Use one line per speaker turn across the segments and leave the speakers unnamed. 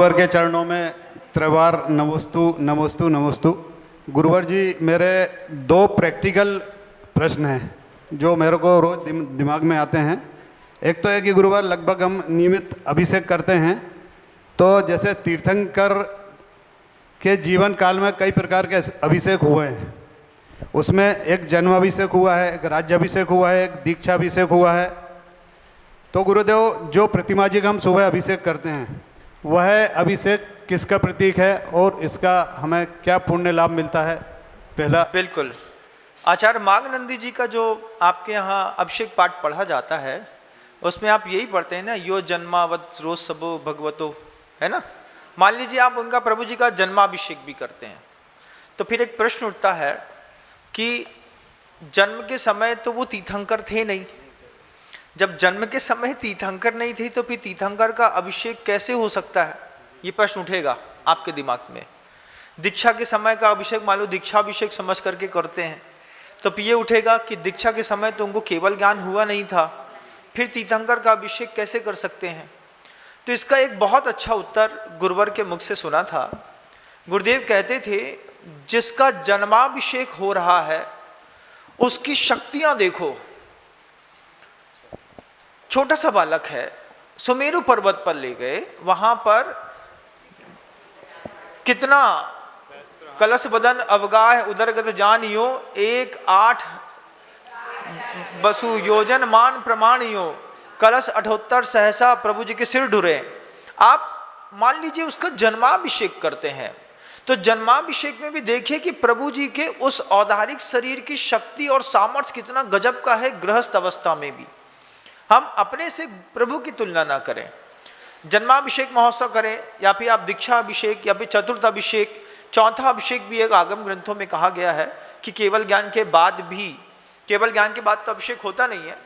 गुरुवर के चरणों में त्रिवार नमोस्तु नमोस्तु नमोस्तु। गुरुवर जी, मेरे दो प्रैक्टिकल प्रश्न हैं जो मेरे को रोज़ दिमाग में आते हैं। एक तो है कि गुरुवर लगभग हम नियमित अभिषेक करते हैं, तो जैसे तीर्थंकर के जीवन काल में कई प्रकार के अभिषेक हुए हैं। उसमें एक जन्माभिषेक हुआ है, एक राज्याभिषेक हुआ है, एक दीक्षाभिषेक हुआ है। तो गुरुदेव, जो प्रतिमा जी का हम सुबह अभिषेक करते हैं वह अभिषेक किसका प्रतीक है और इसका हमें क्या पुण्य लाभ मिलता है? पहला।
बिल्कुल, आचार्य मागनंदी जी का जो आपके यहाँ अभिषेक पाठ पढ़ा जाता है उसमें आप यही पढ़ते हैं ना, यो जन्मावत रोज सबो भगवतो, है ना। मान लीजिए आप उनका प्रभु जी का जन्माभिषेक भी करते हैं, तो फिर एक प्रश्न उठता है कि जन्म के समय तो वो तीर्थंकर थे नहीं। जब जन्म के समय तीर्थंकर नहीं थे तो फिर तीर्थंकर का अभिषेक कैसे हो सकता है, ये प्रश्न उठेगा आपके दिमाग में। दीक्षा के समय का अभिषेक मान लो दीक्षाभिषेक समझ करके करते हैं, तो फिर ये उठेगा कि दीक्षा के समय तो उनको केवल ज्ञान हुआ नहीं था, फिर तीर्थंकर का अभिषेक कैसे कर सकते हैं। तो इसका एक बहुत अच्छा उत्तर गुरुवर के मुख से सुना था। गुरुदेव कहते थे, जिसका जन्माभिषेक हो रहा है उसकी शक्तियां देखो। छोटा सा बालक है, सुमेरु पर्वत पर ले गए, वहां पर कितना कलश बदन अवगाह उदरगत जानियो, 1-8 बसु योजन मान प्रमाणियो, कलश 78 सहसा प्रभु जी के सिर ढुरे। आप मान लीजिए उसका जन्माभिषेक करते हैं, तो जन्माभिषेक में भी देखिए कि प्रभु जी के उस औदारिक शरीर की शक्ति और सामर्थ्य कितना गजब का है। गृहस्थ अवस्था में भी हम अपने से प्रभु की तुलना ना करें। जन्माभिषेक महोत्सव करें या फिर आप दीक्षा अभिषेक या फिर चतुर्थ अभिषेक, चौथा अभिषेक भी एक आगम ग्रंथों में कहा गया है कि केवल ज्ञान के बाद भी, केवल ज्ञान के बाद तो अभिषेक होता नहीं है,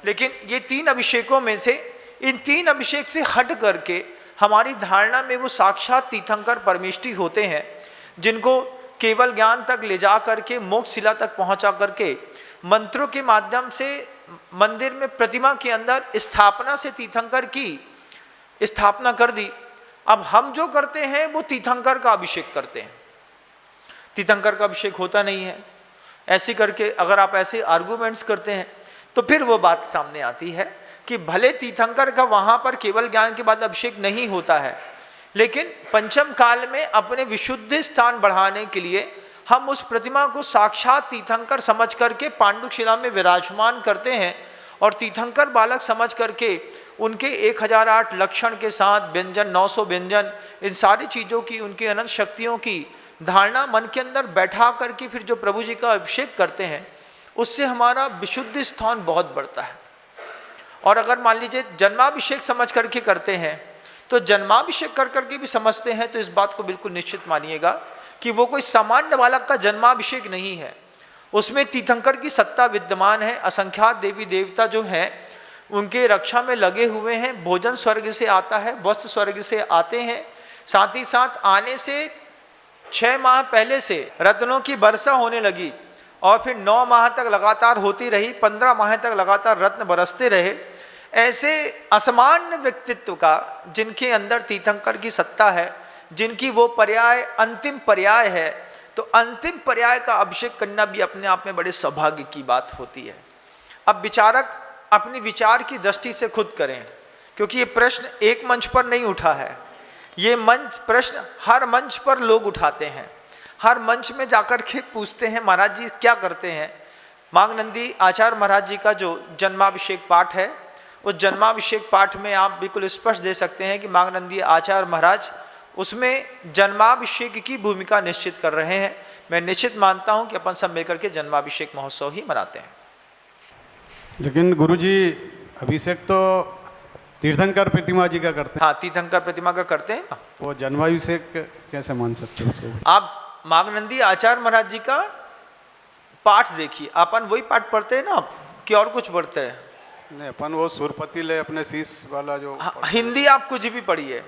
लेकिन ये 3 अभिषेकों में से इन 3 अभिषेक से हट करके हमारी धारणा में वो साक्षात तीर्थंकर परमेष्ठी होते हैं, जिनको केवल ज्ञान तक ले जा करके मोक्ष शिला तक पहुंचा करके मंत्रों के माध्यम से मंदिर में प्रतिमा के अंदर स्थापना से तीर्थंकर की स्थापना कर दी। अब हम जो करते हैं वो तीर्थंकर का अभिषेक करते हैं, तीर्थंकर का अभिषेक होता नहीं है। ऐसे करके अगर आप ऐसे आर्गुमेंट्स करते हैं तो फिर वो बात सामने आती है कि भले तीर्थंकर का वहां पर केवल ज्ञान के बाद अभिषेक नहीं होता है, लेकिन पंचम काल में अपने विशुद्ध स्थान बढ़ाने के लिए हम उस प्रतिमा को साक्षात तीर्थंकर समझ करके पांडुक शिला में विराजमान करते हैं, और तीर्थंकर बालक समझ करके उनके 1008 लक्षण के साथ व्यंजन, 900 व्यंजन, इन सारी चीज़ों की, उनकी अनंत शक्तियों की धारणा मन के अंदर बैठा करके फिर जो प्रभु जी का अभिषेक करते हैं, उससे हमारा विशुद्ध स्थान बहुत बढ़ता है। और अगर मान लीजिए जन्माभिषेक समझ करके करते हैं, तो जन्माभिषेक कर करके भी समझते हैं, तो इस बात को बिल्कुल निश्चित मानिएगा कि वो कोई सामान्य बालक का जन्माभिषेक नहीं है। उसमें तीर्थंकर की सत्ता विद्यमान है। असंख्यात देवी देवता जो हैं उनके रक्षा में लगे हुए हैं। भोजन स्वर्ग से आता है, वस्त्र स्वर्ग से आते हैं। साथ ही साथ आने से 6 माह पहले से रत्नों की वर्षा होने लगी और फिर 9 माह तक लगातार होती रही, 15 माह तक लगातार रत्न बरसते रहे। ऐसे असामान्य व्यक्तित्व का, जिनके अंदर तीर्थंकर की सत्ता है, जिनकी वो पर्याय अंतिम पर्याय है, तो अंतिम पर्याय का अभिषेक करना भी अपने आप में बड़े सौभाग्य की बात होती है। अब विचारक अपनी विचार की दृष्टि से खुद करें, क्योंकि ये प्रश्न एक मंच पर नहीं उठा है। ये प्रश्न हर मंच पर लोग उठाते हैं, हर मंच में जाकर के पूछते हैं, महाराज जी क्या करते हैं। मागनंदी आचार्य महाराज जी का जो जन्माभिषेक पाठ है, उस जन्माभिषेक पाठ में आप बिल्कुल स्पष्ट दे सकते हैं कि मागनंदी आचार्य महाराज उसमें जन्माभिषेक की भूमिका निश्चित कर रहे हैं। मैं निश्चित मानता हूं कि अपन सब मिलकर के जन्माभिषेक महोत्सव ही मनाते हैं।
लेकिन गुरुजी, अभिषेक तो तीर्थंकर प्रतिमा जी का करते हैं।
हाँ, तीर्थंकर प्रतिमा का करते हैं ना।
वो जन्माभिषेक कैसे मान सकते हैं उसको?
आप मागनंदी आचार्य महाराज जी का पाठ देखिए, अपन वही पाठ पढ़ते हैं ना कि और कुछ पढ़ते हैं?
नहीं, अपन वो सुरपति ले अपने शीश वाला जो।
हाँ, हिंदी आप कुछ भी पढ़िए।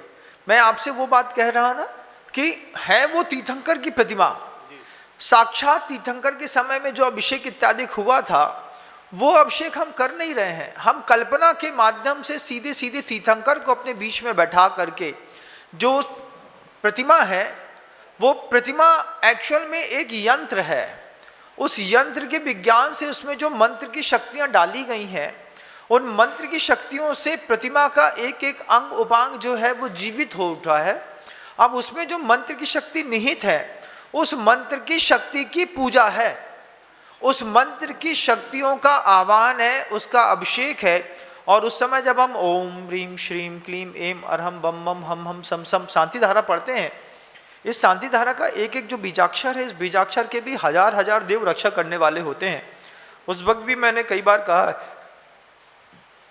मैं आपसे वो बात कह रहा ना कि है वो तीर्थंकर की प्रतिमा। साक्षात तीर्थंकर के समय में जो अभिषेक इत्यादि हुआ था, वो अभिषेक हम कर नहीं रहे हैं। हम कल्पना के माध्यम से सीधे सीधे तीर्थंकर को अपने बीच में बैठा करके जो प्रतिमा है वो प्रतिमा एक्चुअल में एक यंत्र है। उस यंत्र के विज्ञान से उसमें जो मंत्र की शक्तियां डाली गई हैं, उन मंत्र की शक्तियों से प्रतिमा का एक एक अंग उपांग जो है वो जीवित हो उठा है। अब उसमें जो मंत्र की शक्ति निहित है, उस मंत्र की शक्ति की पूजा है, उस मंत्र की शक्तियों का आह्वान है, उसका अभिषेक है। और उस समय जब हम ओम ह्रीम श्रीम क्लीम एम अरहम बम बम हम हम सम सम शांति धारा पढ़ते हैं, इस शांति धारा का एक एक जो बीजाक्षर है, इस बीजाक्षर के भी हजार हजार देव रक्षा करने वाले होते हैं। उस वक्त भी मैंने कई बार कहा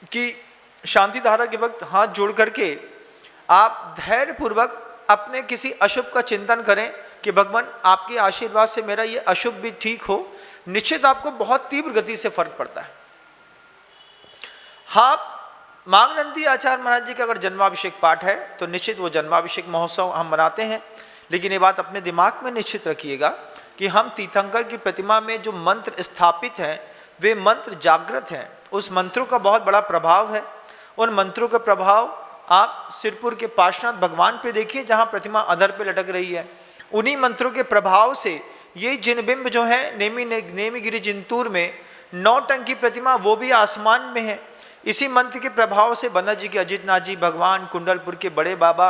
कि शांति धारा के वक्त हाथ जोड़ करके आप धैर्य पूर्वक अपने किसी अशुभ का चिंतन करें कि भगवान आपके आशीर्वाद से मेरा ये अशुभ भी ठीक हो, निश्चित आपको बहुत तीव्र गति से फर्क पड़ता है। हाँ, मांगनंदी आचार्य महाराज जी का अगर जन्माभिषेक पाठ है तो निश्चित वो जन्माभिषेक महोत्सव हम मनाते हैं। लेकिन ये बात अपने दिमाग में निश्चित रखिएगा कि हम तीर्थंकर की प्रतिमा में जो मंत्र स्थापित हैं वे मंत्र जागृत हैं। उस मंत्रों का बहुत बड़ा प्रभाव है। उन मंत्रों का प्रभाव आप सिरपुर के पार्श्वनाथ भगवान पे देखिए, जहाँ प्रतिमा अधर पे लटक रही है। उन्हीं मंत्रों के प्रभाव से ये जिनबिंब जो है नेमीगिरी जिंतूर में 9 टंकी प्रतिमा वो भी आसमान में है। इसी मंत्र के प्रभाव से बन्ना जी के अजितनाथ जी, भगवान कुंडलपुर के बड़े बाबा,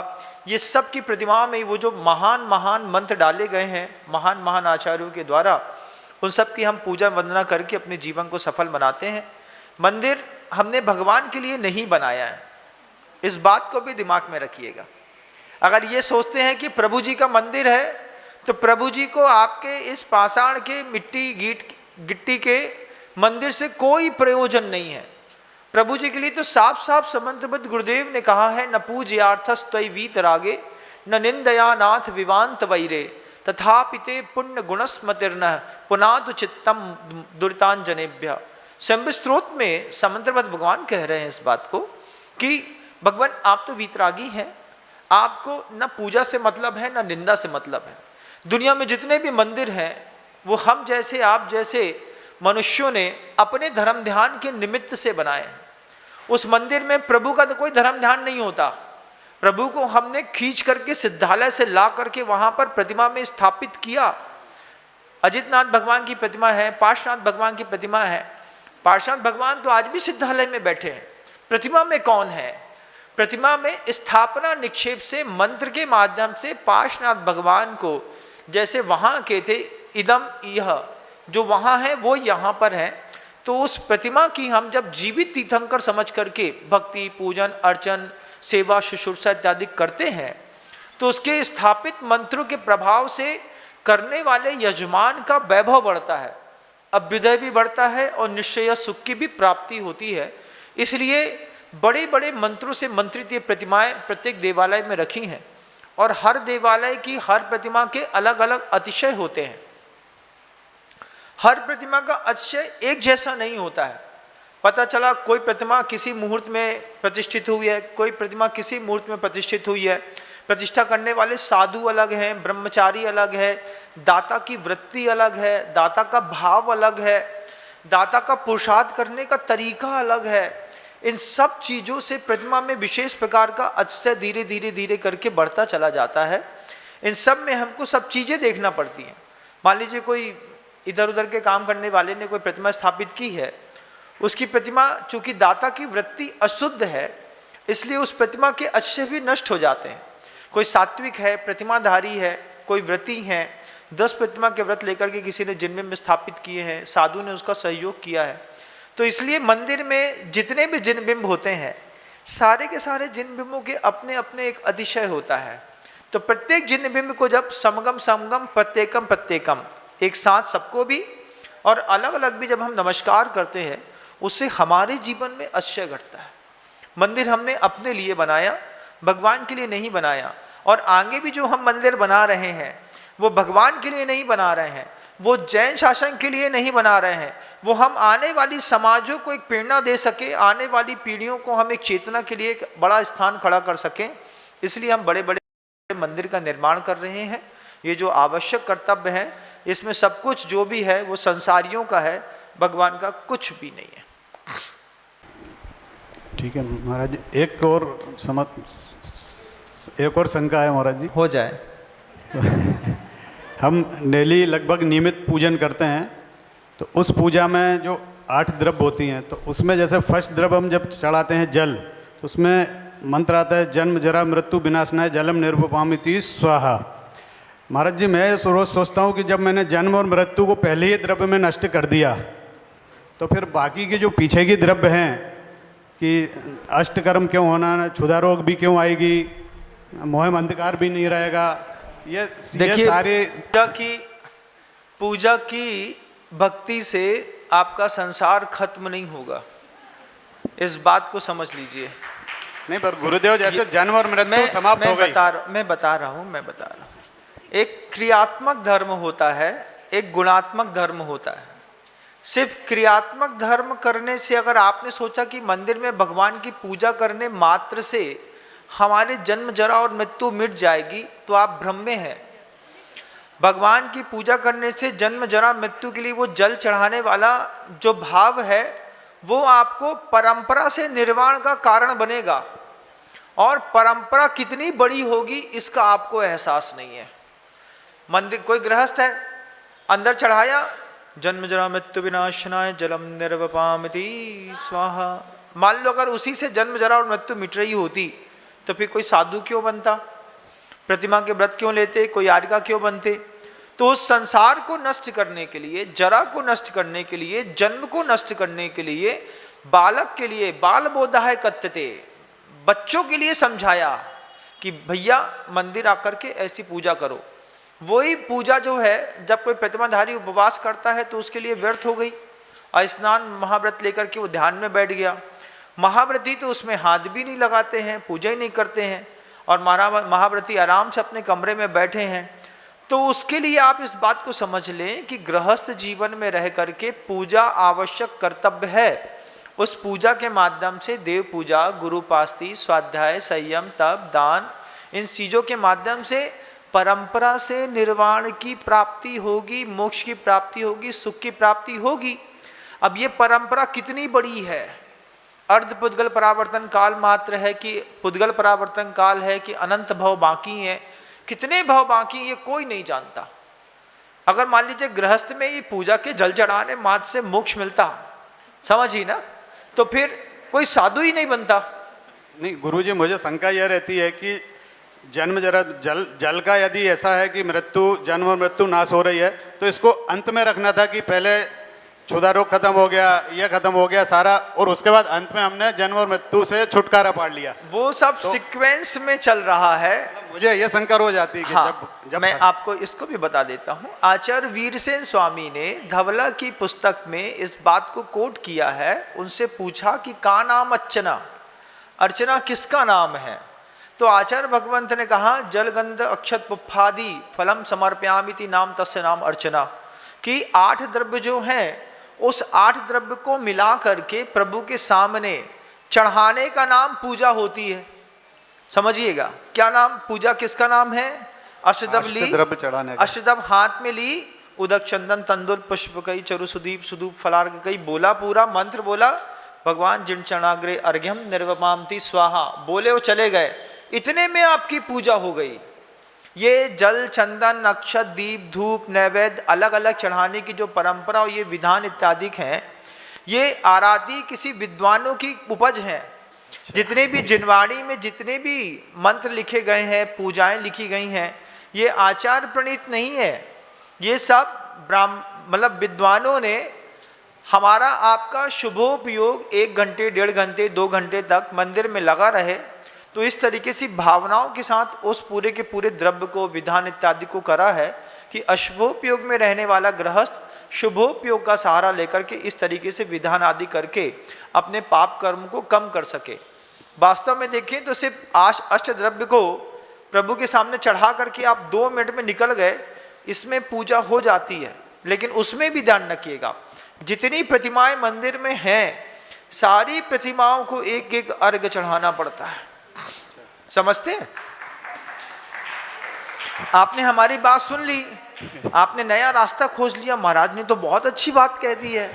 ये सब की प्रतिमा में वो जो महान महान मंत्र डाले गए हैं महान महान आचार्यों के द्वारा, उन सब की हम पूजा वंदना करके अपने जीवन को सफल बनाते हैं। मंदिर हमने भगवान के लिए नहीं बनाया है, इस बात को भी दिमाग में रखिएगा। अगर ये सोचते हैं कि प्रभु जी का मंदिर है तो प्रभु जी को आपके इस पाषाण के मिट्टी गिट्टी के मंदिर से कोई प्रयोजन नहीं है। प्रभु जी के लिए तो साफ साफ समंत्रबद्ध गुरुदेव ने कहा है, न पूज्यार्थस्त्वयि वीतरागे न निंदया नाथ विवांत वैरे तथापिते पुण्य गुणस्मतिर्न पुनातु चित्तम दुरितांजनेभ्य। शंभ स्त्रोत में समंत्रबद्ध भगवान कह रहे हैं इस बात को कि भगवान आप तो वीतरागी हैं, आपको न पूजा से मतलब है न निंदा से मतलब है। दुनिया में जितने भी मंदिर हैं वो हम जैसे आप जैसे मनुष्यों ने अपने धर्म ध्यान के निमित्त से बनाए हैं। उस मंदिर में प्रभु का तो कोई धर्म ध्यान नहीं होता। प्रभु को हमने खींच करके सिद्धालय से ला करके वहां पर प्रतिमा में स्थापित किया। अजितनाथ भगवान की प्रतिमा है, पार्श्वनाथ भगवान की प्रतिमा है। पार्श्वनाथ भगवान तो आज भी सिद्धालय में बैठे हैं। प्रतिमा में कौन है? प्रतिमा में स्थापना निक्षेप से मंत्र के माध्यम से पार्श्वनाथ भगवान को जैसे वहां के थे इदम यह जो वहाँ है वो यहाँ पर है। तो उस प्रतिमा की हम जब जीवित तीर्थंकर समझ करके भक्ति पूजन अर्चन सेवा शुश्रूषा इत्यादि करते हैं तो उसके स्थापित मंत्रों के प्रभाव से करने वाले यजमान का वैभव बढ़ता है, अभ्युदय भी बढ़ता है और निश्चय सुख की भी प्राप्ति होती है। इसलिए बड़े बड़े मंत्रों से मंत्रित ये प्रतिमाएं प्रत्येक देवालय में रखी हैं और हर देवालय की हर प्रतिमा के अलग अलग अतिशय होते हैं। हर प्रतिमा का अतिशय एक जैसा नहीं होता है। पता चला कोई प्रतिमा किसी मुहूर्त में प्रतिष्ठित हुई है, कोई प्रतिमा किसी मुहूर्त में प्रतिष्ठित हुई है। प्रतिष्ठा करने वाले साधु अलग हैं, ब्रह्मचारी अलग है, दाता की वृत्ति अलग है, दाता का भाव अलग है, दाता का पुरुषार्थ करने का तरीका अलग है। इन सब चीज़ों से प्रतिमा में विशेष प्रकार का अतिशय धीरे धीरे धीरे करके बढ़ता चला जाता है। इन सब में हमको सब चीज़ें देखना पड़ती हैं। मान लीजिए कोई इधर उधर के काम करने वाले ने कोई प्रतिमा स्थापित की है, उसकी प्रतिमा चूंकि दाता की वृत्ति अशुद्ध है इसलिए उस प्रतिमा के अतिशय भी नष्ट हो जाते हैं। कोई सात्विक है, प्रतिमाधारी है, कोई व्रती है, 10 प्रतिमा के व्रत लेकर के किसी ने जिनबिंब स्थापित किए हैं, साधु ने उसका सहयोग किया है। तो इसलिए मंदिर में जितने भी जिनबिंब होते हैं सारे के सारे जिनबिंबों के अपने अपने एक अतिशय होता है। तो प्रत्येक जिनबिंब को जब समगम समगम प्रत्येकम प्रत्येकम एक साथ सबको भी और अलग अलग भी जब हम नमस्कार करते हैं उससे हमारे जीवन में अतिशय घटता है। मंदिर हमने अपने लिए बनाया, भगवान के लिए नहीं बनाया। और आगे भी जो हम मंदिर बना रहे हैं वो भगवान के लिए नहीं बना रहे हैं, वो जैन शासन के लिए नहीं बना रहे हैं, वो हम आने वाली समाजों को एक प्रेरणा दे सके, आने वाली पीढ़ियों को हम एक चेतना के लिए एक बड़ा स्थान खड़ा कर सकें। इसलिए हम बड़े बड़े मंदिर का निर्माण कर रहे हैं। ये जो आवश्यक कर्तव्य है इसमें सब कुछ जो भी है वो संसारियों का है, भगवान का कुछ भी नहीं है।
ठीक है महाराज, एक और एक और शंका है महाराज जी।
हो जाए।
हम डेली लगभग नियमित पूजन करते हैं, तो उस पूजा में जो 8 द्रव्य होती हैं, तो उसमें जैसे फर्स्ट द्रव्य हम जब चढ़ाते हैं जल, तो उसमें मंत्र आता है जन्म जरा मृत्यु विनाशनाय जलम निर्वपामिति स्वाहा। महाराज जी, मैं रोज सोचता हूँ कि जब मैंने जन्म और मृत्यु को पहले ही द्रव्य में नष्ट कर दिया, तो फिर बाकी के जो पीछे की द्रव्य हैं कि अष्टकर्म क्यों होना, क्षुधा रोग भी क्यों आएगी, मोह अंधकार भी नहीं रहेगा, ये सारे
पूजा की भक्ति से आपका संसार खत्म नहीं होगा, इस बात को समझ लीजिए।
नहीं, पर गुरुदेव जैसे जन्म और मृत्यु समाप्त हो गई।
मैं बता रहा हूँ। एक क्रियात्मक धर्म होता है, एक गुणात्मक धर्म होता है। सिर्फ क्रियात्मक धर्म करने से, अगर आपने सोचा कि मंदिर में भगवान की पूजा करने मात्र से हमारे जन्म जरा और मृत्यु मिट जाएगी, तो आप भ्रम में हैं। भगवान की पूजा करने से जन्म जरा मृत्यु के लिए वो जल चढ़ाने वाला जो भाव है, वो आपको परंपरा से निर्वाण का कारण बनेगा, और परंपरा कितनी बड़ी होगी इसका आपको एहसास नहीं है। मंदिर कोई गृहस्थ है, अंदर चढ़ाया जन्म जरा मृत्यु विनाशनाय जलम निर्वपामिति स्वाहा। मान लो अगर उसी से जन्म जरा और मृत्यु मिट रही होती, तो फिर कोई साधु क्यों बनता, प्रतिमा के व्रत क्यों लेते, कोई यारिका क्यों बनते। तो उस संसार को नष्ट करने के लिए, जरा को नष्ट करने के लिए, जन्म को नष्ट करने के लिए, बालक के लिए बाल बोधाय कथ्यते, बच्चों के लिए समझाया कि भैया मंदिर आकर के ऐसी पूजा करो। वही पूजा जो है, जब कोई प्रतिमाधारी उपवास करता है तो उसके लिए व्यर्थ हो गई। स्नान महाव्रत लेकर के वो ध्यान में बैठ गया। महाव्रती तो उसमें हाथ भी नहीं लगाते हैं, पूजा ही नहीं करते हैं, और महाव्रती आराम से अपने कमरे में बैठे हैं। तो उसके लिए आप इस बात को समझ लें कि गृहस्थ जीवन में रह करके पूजा आवश्यक कर्तव्य है। उस पूजा के माध्यम से देव पूजा, गुरुपास्ती, स्वाध्याय, संयम, तप, दान, इन चीज़ों के माध्यम से परंपरा से निर्वाण की प्राप्ति होगी, मोक्ष की प्राप्ति होगी, सुख की प्राप्ति होगी। अब ये परंपरा कितनी बड़ी है, अर्ध पुद्गल परावर्तन काल मात्र है कि पुद्गल परावर्तन काल है कि अनंत भव बाकी हैं, कितने भव बाकी ये कोई नहीं जानता। अगर मान लीजिए गृहस्थ में ये पूजा के जल चढ़ाने मात्र से मोक्ष मिलता, समझिए ना, तो फिर कोई साधु ही नहीं बनता।
नहीं गुरुजी, मुझे शंका यह रहती है कि जन्म जरा जल का यदि ऐसा है कि मृत्यु, जन्म और मृत्यु नाश हो रही है, तो इसको अंत में रखना था कि पहले क्षुधा रोग खत्म हो गया, यह खत्म हो गया सारा, और उसके बाद अंत में हमने जन्म और मृत्यु से छुटकारा पा लिया।
वो सब तो सीक्वेंस में चल रहा है।
मुझे ये शंका हो जाती है कि जब
मैं आपको इसको भी बता देता हूँ। आचार्य वीरसेन स्वामी ने धवला की पुस्तक में इस बात को कोट किया है। उनसे पूछा कि का नाम अर्चना, अर्चना किसका नाम है? तो आचार्य भगवंत ने कहा जलगंध अक्षत पुप्फादि फलम समर्पयामिति नाम तस्य नाम अर्चना, कि 8 द्रव्य जो हैं उस 8 द्रव्य को मिला करके प्रभु के सामने चढ़ाने का नाम पूजा होती है। समझिएगा क्या नाम, पूजा किसका नाम है? अष्टद्रव्य चढ़ाने का। अष्टद्रव्य हाथ में ली, उदक चंदन तंदुल पुष्प कई चरु सुदीप सुदूप फलार्घ कई, बोला पूरा मंत्र बोला, भगवान जिन चरणाग्रे अर्घ्यम निर्वपामति स्वाहा, बोले वो चले गए, इतने में आपकी पूजा हो गई। ये जल, चंदन, अक्षत, दीप, धूप, नैवेद्य अलग अलग चढ़ाने की जो परंपरा और ये विधान इत्यादि हैं, ये आराधी किसी विद्वानों की उपज है। जितने भी जिनवाणी में जितने भी मंत्र लिखे गए हैं, पूजाएं लिखी गई हैं, ये आचार प्रणीत नहीं है। ये सब मतलब विद्वानों ने हमारा आपका शुभोपयोग 1 घंटे, 1.5 घंटे, 2 घंटे तक मंदिर में लगा रहे, तो इस तरीके से भावनाओं के साथ उस पूरे के पूरे द्रव्य को, विधान इत्यादि को करा है कि अशुभोपयोग में रहने वाला गृहस्थ शुभोपयोग का सहारा लेकर के इस तरीके से विधान आदि करके अपने पाप कर्म को कम कर सके। वास्तव में देखें तो सिर्फ अष्ट द्रव्य को प्रभु के सामने चढ़ा करके आप 2 मिनट में निकल गए, इसमें पूजा हो जाती है। लेकिन उसमें भी ध्यान रखिएगा, जितनी प्रतिमाएं मंदिर में हैं, सारी प्रतिमाओं को एक एक अर्घ चढ़ाना पड़ता है। समझते हैं? आपने हमारी बात सुन ली, आपने नया रास्ता खोज लिया, महाराज ने तो बहुत अच्छी बात कह दी है।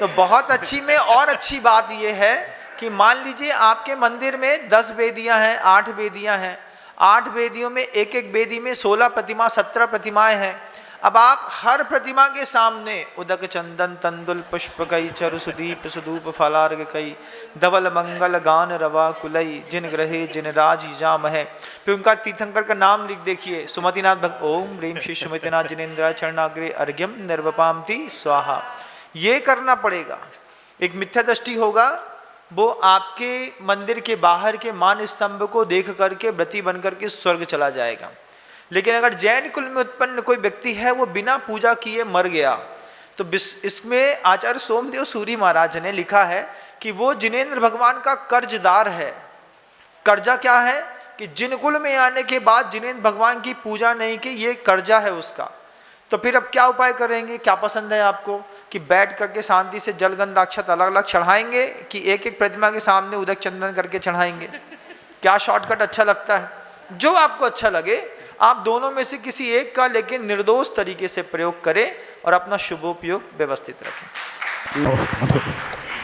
तो बहुत अच्छी में और अच्छी बात यह है कि मान लीजिए आपके मंदिर में 10 वेदियां हैं, 8 वेदियां हैं, 8 वेदियों में एक एक वेदी में 16 प्रतिमा 17 प्रतिमाएं हैं। अब आप हर प्रतिमा के सामने उदक चंदन तंदुल पुष्प कई चरु सुदीप सुदूप फलार्ग कई धवल मंगल गान रवा कुलई जिन ग्रहे जिन राज जाम है। फिर उनका तीर्थंकर का नाम लिख देखिए, सुमतिनाथ भक्त ओम ह्रीम श्री सुमतिनाथ जिनेन्द्र चरणाग्रे अर्घ्यम निर्वपामति स्वाहा। ये करना पड़ेगा। एक मिथ्या दृष्टि होगा, वो आपके मंदिर के बाहर के मान स्तंभ को देख करके व्रती बन करके स्वर्ग चला जाएगा। लेकिन अगर जैन कुल में उत्पन्न कोई व्यक्ति है, वो बिना पूजा किए मर गया, तो इसमें आचार्य सोमदेव सूरी महाराज ने लिखा है कि वो जिनेन्द्र भगवान का कर्जदार है। कर्जा क्या है कि जिन कुल में आने के बाद जिनेन्द्र भगवान की पूजा नहीं की, ये कर्जा है उसका। तो फिर अब क्या उपाय करेंगे? क्या पसंद है आपको कि बैठ करके शांति से जलगंध अक्षत अलग अलग चढ़ाएंगे कि एक एक प्रतिमा के सामने उदक चंदन करके चढ़ाएंगे? क्या शॉर्टकट अच्छा लगता है? जो आपको अच्छा लगे, आप दोनों में से किसी एक का लेकिन निर्दोष तरीके से प्रयोग करें और अपना शुभोपयोग व्यवस्थित रखें।
नमस्ते।